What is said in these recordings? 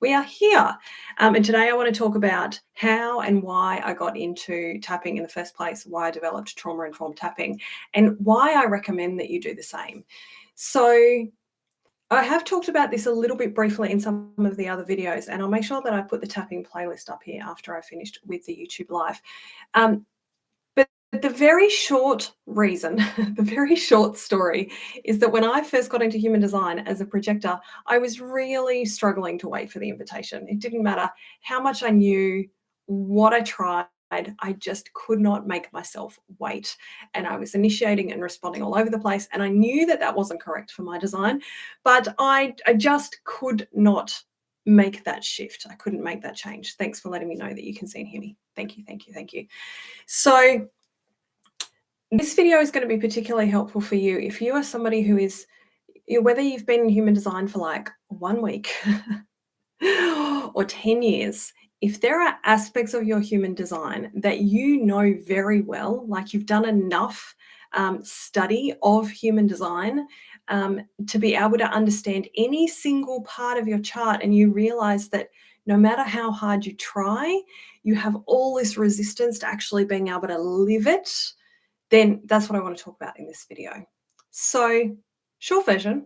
We are here. And today I want to talk about how and why I got into tapping in the first place, why I developed trauma-informed tapping, and why I recommend that you do the same. So I have talked about this a little bit briefly in some of the other videos, and I'll make sure that I put the tapping playlist up here after I finished with the YouTube live. But the very short reason, the very short story is that when I first got into human design as a projector, I was really struggling to wait for the invitation. It didn't matter how much I knew, what I tried, I just could not make myself wait. And I was initiating and responding all over the place. And I knew that that wasn't correct for my design, but I just could not make that shift. I couldn't make that change. Thanks for letting me know that you can see and hear me. Thank you, thank you, thank you. So this video is going to be particularly helpful for you if you are somebody who is, whether you've been in human design for like 1 week or 10 years, if there are aspects of your human design that you know very well, like you've done enough study of human design to be able to understand any single part of your chart, and you realize that no matter how hard you try, you have all this resistance to actually being able to live it, then that's what I want to talk about in this video. So, short version,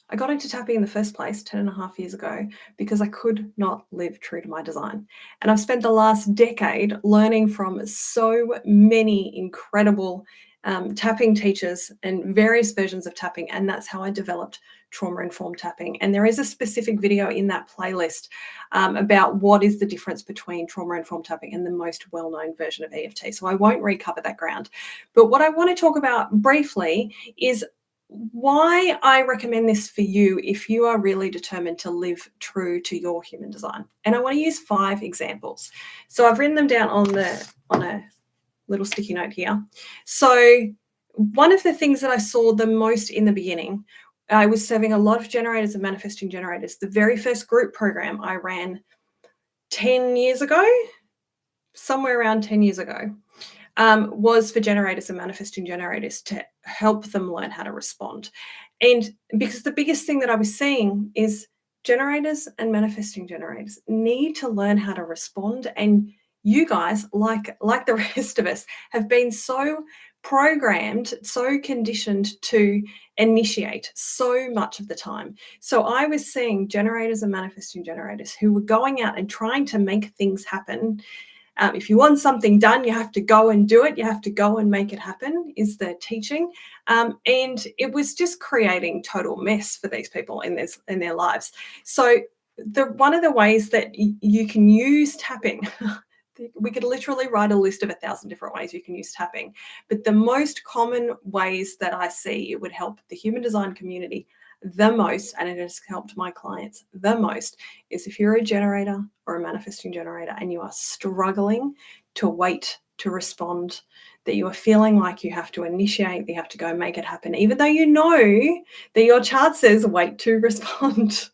I got into tapping in the first place 10.5 years ago because I could not live true to my design. And I've spent the last decade learning from so many incredible tapping teachers and various versions of tapping, and that's how I developed trauma-informed tapping. And there is a specific video in that playlist about what is the difference between trauma-informed tapping and the most well-known version of EFT. So I won't recover that ground. But what I want to talk about briefly is why I recommend this for you if you are really determined to live true to your human design. And I want to use 5 examples. So I've written them down on a little sticky note here. So one of the things that I saw the most in the beginning, I was serving a lot of generators and manifesting generators. The very first group program I ran 10 years ago, somewhere around 10 years ago, was for generators and manifesting generators to help them learn how to respond. And because the biggest thing that I was seeing is generators and manifesting generators need to learn how to respond. And you guys, like the rest of us, have been so programmed, so conditioned to initiate so much of the time. So I was seeing generators and manifesting generators who were going out and trying to make things happen. If you want something done, you have to go and do it. You have to go and make it happen, is the teaching. And it was just creating total mess for these people in their lives. So one of the ways that you can use tapping, we could literally write a list of 1,000 different ways you can use tapping. But the most common ways that I see it would help the human design community the most, and it has helped my clients the most, is if you're a generator or a manifesting generator and you are struggling to wait to respond, that you are feeling like you have to initiate, you have to go make it happen, even though you know that your chart says wait to respond.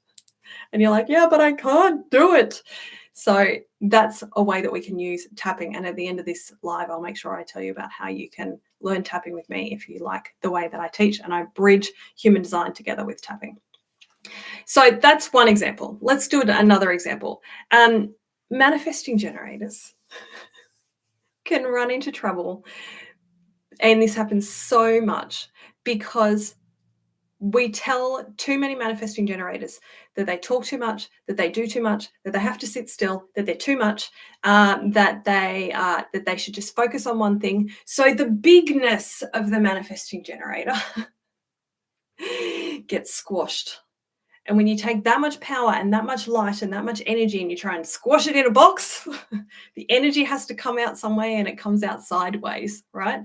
And you're like, yeah, but I can't do it. So that's a way that we can use tapping. And at the end of this live, I'll make sure I tell you about how you can learn tapping with me if you like the way that I teach and I bridge human design together with tapping. So that's one example. Let's do another example. Manifesting generators can run into trouble. And this happens so much because we tell too many manifesting generators that they talk too much, that they do too much, that they have to sit still, that they're too much, that they should just focus on one thing. So the bigness of the manifesting generator gets squashed. And when you take that much power and that much light and that much energy and you try and squash it in a box, the energy has to come out some way and it comes out sideways, right?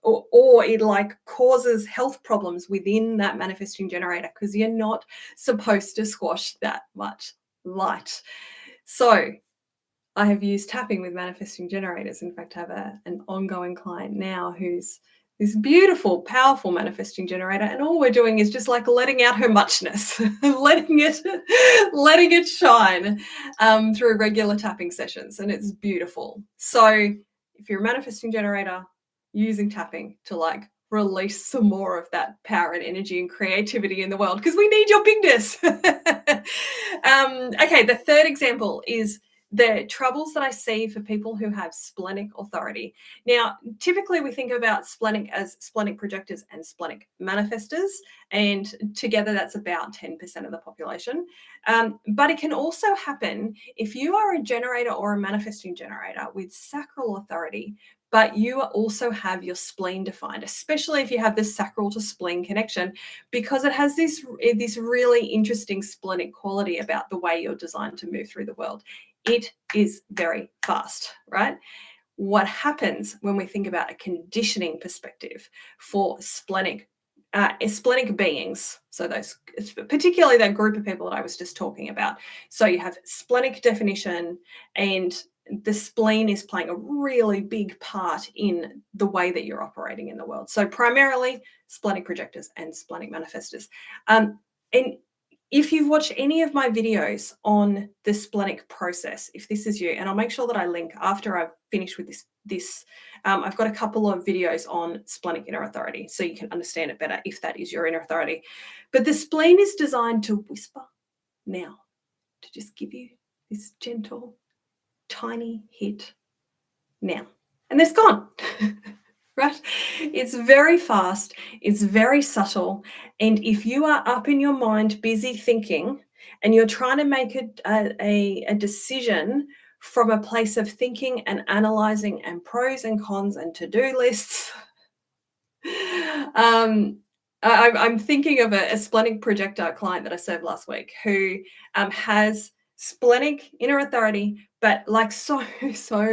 Or it like causes health problems within that manifesting generator because you're not supposed to squash that much light. So I have used tapping with manifesting generators. In fact, I have an ongoing client now who's this beautiful, powerful manifesting generator, and all we're doing is just like letting out her muchness, letting it shine through regular tapping sessions, and it's beautiful. So if you're a manifesting generator, using tapping to like release some more of that power and energy and creativity in the world because we need your bigness. Okay, the third example is the troubles that I see for people who have splenic authority. Now, typically we think about splenic as splenic projectors and splenic manifestors, and together that's about 10% of the population. But it can also happen if you are a generator or a manifesting generator with sacral authority, but you also have your spleen defined, especially if you have this sacral to spleen connection, because it has this really interesting splenic quality about the way you're designed to move through the world. It is very fast, right? What happens when we think about a conditioning perspective for splenic beings, so those, particularly that group of people that I was just talking about. So you have splenic definition, and the spleen is playing a really big part in the way that you're operating in the world. So primarily splenic projectors and splenic manifestors. And if you've watched any of my videos on the splenic process, if this is you, and I'll make sure that I link after I've finished with this, I've got a couple of videos on splenic inner authority, so you can understand it better if that is your inner authority. But the spleen is designed to whisper now, to just give you this gentle, tiny hit now. And it's gone. Right? It's very fast, it's very subtle, and if you are up in your mind busy thinking and you're trying to make a decision from a place of thinking and analyzing and pros and cons and to-do lists, I'm thinking of a splenic projector client that I served last week who has splenic inner authority, but like so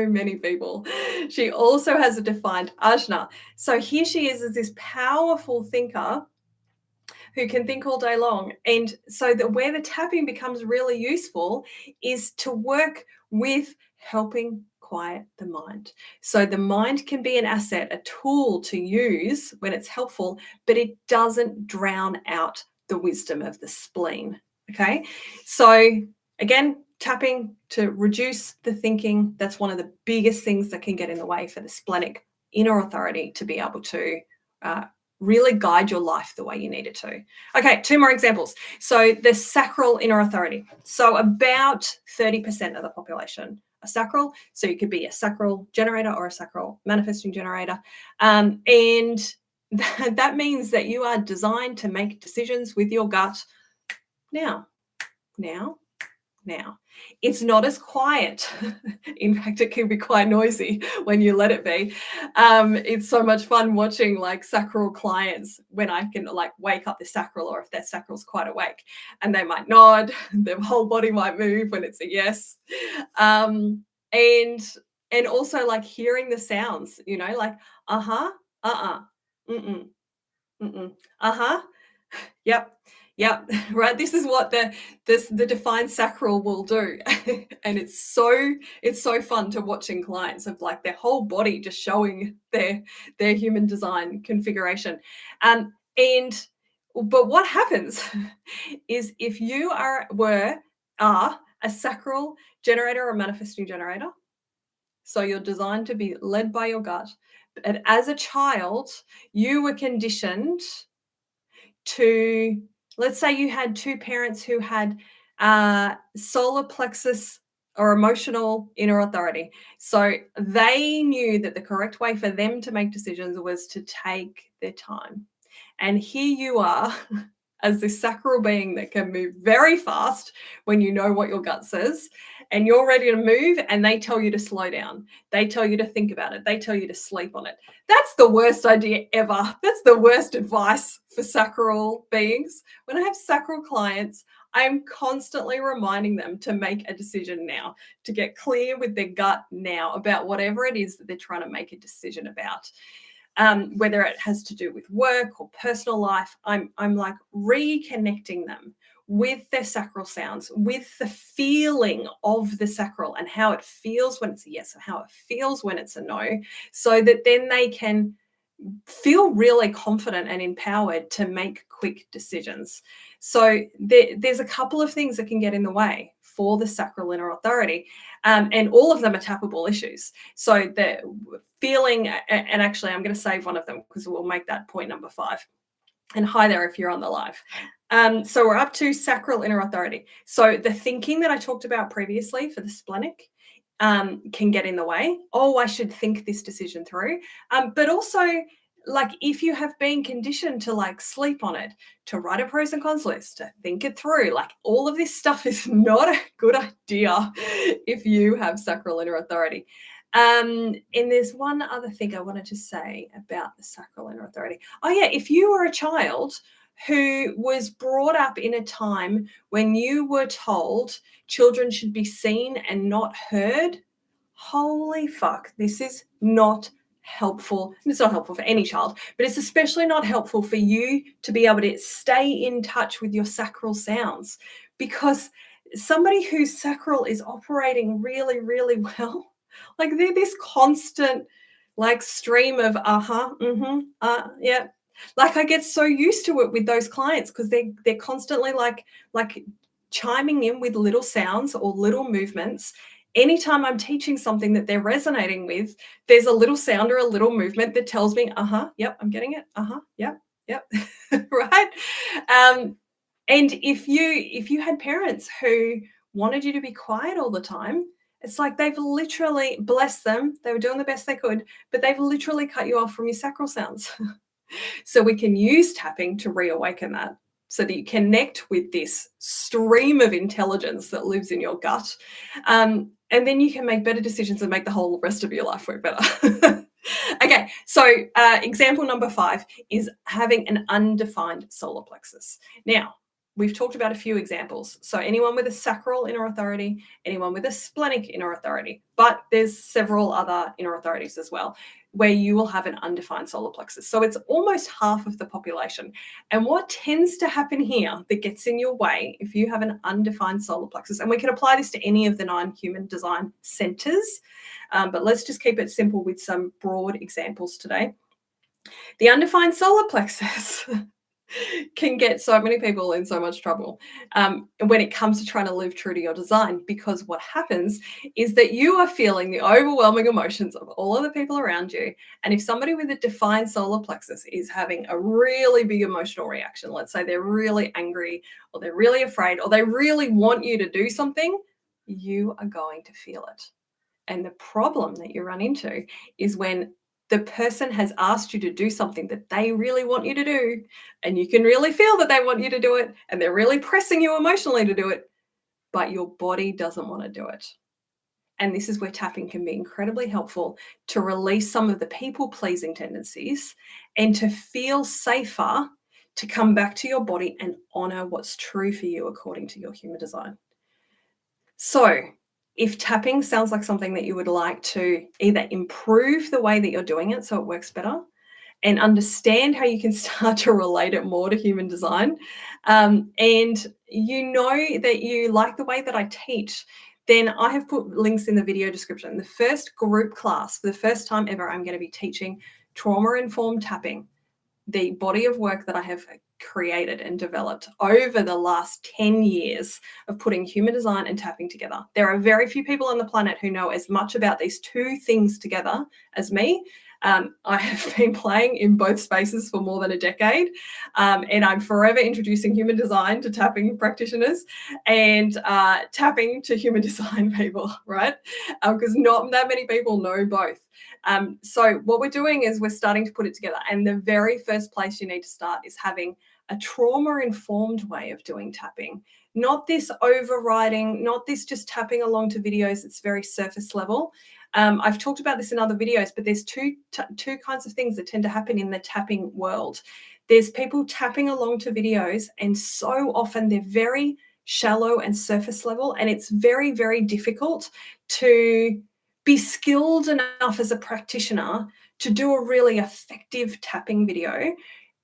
many people, she also has a defined ajna. So here she is as this powerful thinker who can think all day long. And so where the tapping becomes really useful is to work with helping quiet the mind. So the mind can be an asset, a tool to use when it's helpful, but it doesn't drown out the wisdom of the spleen. Okay. So again, tapping to reduce the thinking, that's one of the biggest things that can get in the way for the splenic inner authority to be able to really guide your life the way you need it to. Okay, two more examples. So the sacral inner authority. So about 30% of the population are sacral. So you could be a sacral generator or a sacral manifesting generator. And that means that you are designed to make decisions with your gut now. It's not as quiet. In fact, it can be quite noisy when you let it be. It's so much fun watching like sacral clients when I can like wake up the sacral, or if their sacral's quite awake, and they might nod, their whole body might move when it's a yes. And also like hearing the sounds, you know, like uh-huh, uh-uh, mm-mm, mm-mm, uh-huh, yep, right. This is what the defined sacral will do. And it's so fun to watching clients of like their whole body just showing their human design configuration. But what happens is if you are a sacral generator or manifesting generator, so you're designed to be led by your gut, and as a child you were conditioned to, let's say you had two parents who had solar plexus or emotional inner authority. So they knew that the correct way for them to make decisions was to take their time. And here you are as this sacral being that can move very fast when you know what your gut says, and you're ready to move, and they tell you to slow down. They tell you to think about it. They tell you to sleep on it. That's the worst idea ever. That's the worst advice for sacral beings. When I have sacral clients, I'm constantly reminding them to make a decision now, to get clear with their gut now about whatever it is that they're trying to make a decision about. Whether it has to do with work or personal life, I'm like reconnecting them with their sacral sounds, with the feeling of the sacral and how it feels when it's a yes and how it feels when it's a no, so that then they can feel really confident and empowered to make quick decisions. So there's a couple of things that can get in the way for the sacral inner authority. And all of them are tappable issues. So the feeling, and actually I'm going to save one of them because we'll make that point number 5. And hi there if you're on the live. So we're up to sacral inner authority. So the thinking that I talked about previously for the splenic can get in the way. Oh, I should think this decision through. But also, like, if you have been conditioned to like sleep on it, to write a pros and cons list, to think it through, like all of this stuff is not a good idea if you have sacral inner authority. And there's one other thing I wanted to say about the sacral inner authority. Oh yeah, if you were a child who was brought up in a time when you were told children should be seen and not heard, holy fuck, this is not helpful. It's not helpful for any child, but it's especially not helpful for you to be able to stay in touch with your sacral sounds, because somebody whose sacral is operating really, really well, like they're this constant like stream of yeah. Like I get so used to it with those clients because they're constantly like chiming in with little sounds or little movements. Anytime I'm teaching something that they're resonating with, there's a little sound or a little movement that tells me, yep, I'm getting it. Yep, yep, right. And if you had parents who wanted you to be quiet all the time, it's like they've literally, bless them, they were doing the best they could, but they've literally cut you off from your sacral sounds. So we can use tapping to reawaken that, so that you connect with this stream of intelligence that lives in your gut. And then you can make better decisions and make the whole rest of your life work better. Okay, so example number 5 is having an undefined solar plexus. Now, we've talked about a few examples. So anyone with a sacral inner authority, anyone with a splenic inner authority, but there's several other inner authorities as well, where you will have an undefined solar plexus. So it's almost half of the population. And what tends to happen here that gets in your way if you have an undefined solar plexus, and we can apply this to any of the 9 human design centers, but let's just keep it simple with some broad examples today. The undefined solar plexus can get so many people in so much trouble when it comes to trying to live true to your design, because what happens is that you are feeling the overwhelming emotions of all of the people around you. And if somebody with a defined solar plexus is having a really big emotional reaction, let's say they're really angry or they're really afraid or they really want you to do something, you are going to feel it. And the problem that you run into is when the person has asked you to do something that they really want you to do, and you can really feel that they want you to do it, and they're really pressing you emotionally to do it, but your body doesn't want to do it. And this is where tapping can be incredibly helpful to release some of the people-pleasing tendencies and to feel safer to come back to your body and honor what's true for you according to your human design. So if tapping sounds like something that you would like to either improve the way that you're doing it so it works better, and understand how you can start to relate it more to human design, and you know that you like the way that I teach, then I have put links in the video description. The first group class, for the first time ever, I'm going to be teaching trauma-informed tapping, the body of work that I have created and developed over the last 10 years of putting human design and tapping together. There are very few people on the planet who know as much about these 2 things together as me. I have been playing in both spaces for more than a decade, and I'm forever introducing human design to tapping practitioners and tapping to human design people, right? Because not that many people know both. So what we're doing is we're starting to put it together, and the very first place you need to start is having a trauma-informed way of doing tapping. Not this overriding, not this just tapping along to videos. It's very surface level. I've talked about this in other videos, but there's two kinds of things that tend to happen in the tapping world. There's people tapping along to videos, and so often they're very shallow and surface level, and it's very, very difficult to be skilled enough as a practitioner to do a really effective tapping video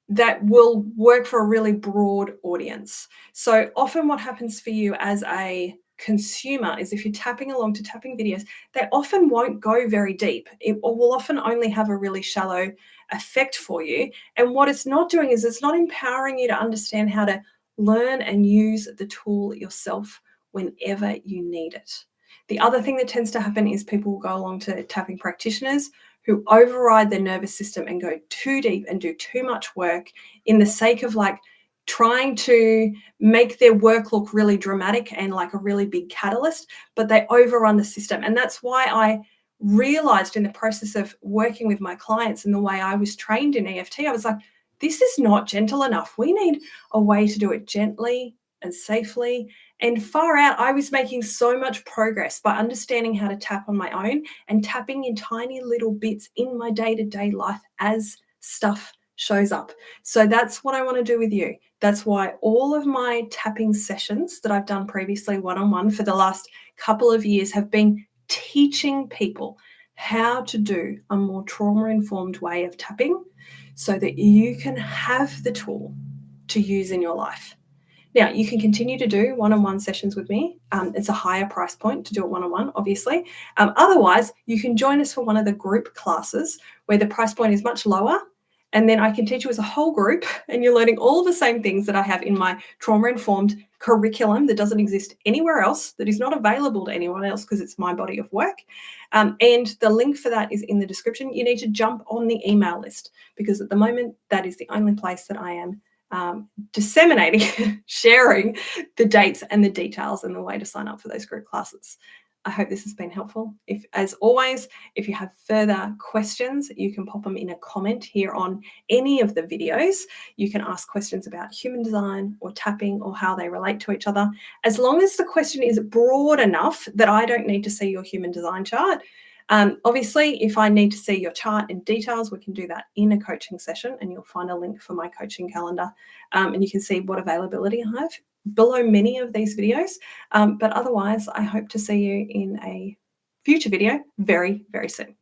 that will work for a really broad audience. So often what happens for you as a consumer is if you're tapping along to tapping videos, they often won't go very deep. It will often only have a really shallow effect for you. And what it's not doing is it's not empowering you to understand how to learn and use the tool yourself whenever you need it. The other thing that tends to happen is people will go along to tapping practitioners who override their nervous system and go too deep and do too much work in the sake of like trying to make their work look really dramatic and like a really big catalyst, but they overrun the system. And that's why I realized in the process of working with my clients and the way I was trained in EFT, I was like, this is not gentle enough. We need a way to do it gently and safely. And far out, I was making so much progress by understanding how to tap on my own and tapping in tiny little bits in my day-to-day life as stuff shows up. So that's what I want to do with you. That's why all of my tapping sessions that I've done previously one-on-one for the last couple of years have been teaching people how to do a more trauma-informed way of tapping so that you can have the tool to use in your life. Now, you can continue to do one-on-one sessions with me. It's a higher price point to do it one-on-one, obviously. Otherwise, you can join us for one of the group classes where the price point is much lower. And then I can teach you as a whole group and you're learning all the same things that I have in my trauma-informed curriculum that doesn't exist anywhere else, that is not available to anyone else because it's my body of work. And the link for that is in the description. You need to jump on the email list because at the moment, that is the only place that I am disseminating, sharing the dates and the details and the way to sign up for those group classes. I hope this has been helpful. If, as always, if you have further questions, you can pop them in a comment here on any of the videos. You can ask questions about human design or tapping or how they relate to each other. As long as the question is broad enough that I don't need to see your human design chart. Obviously, if I need to see your chart in details, we can do that in a coaching session and you'll find a link for my coaching calendar and you can see what availability I have below many of these videos. But otherwise, I hope to see you in a future video very, very soon.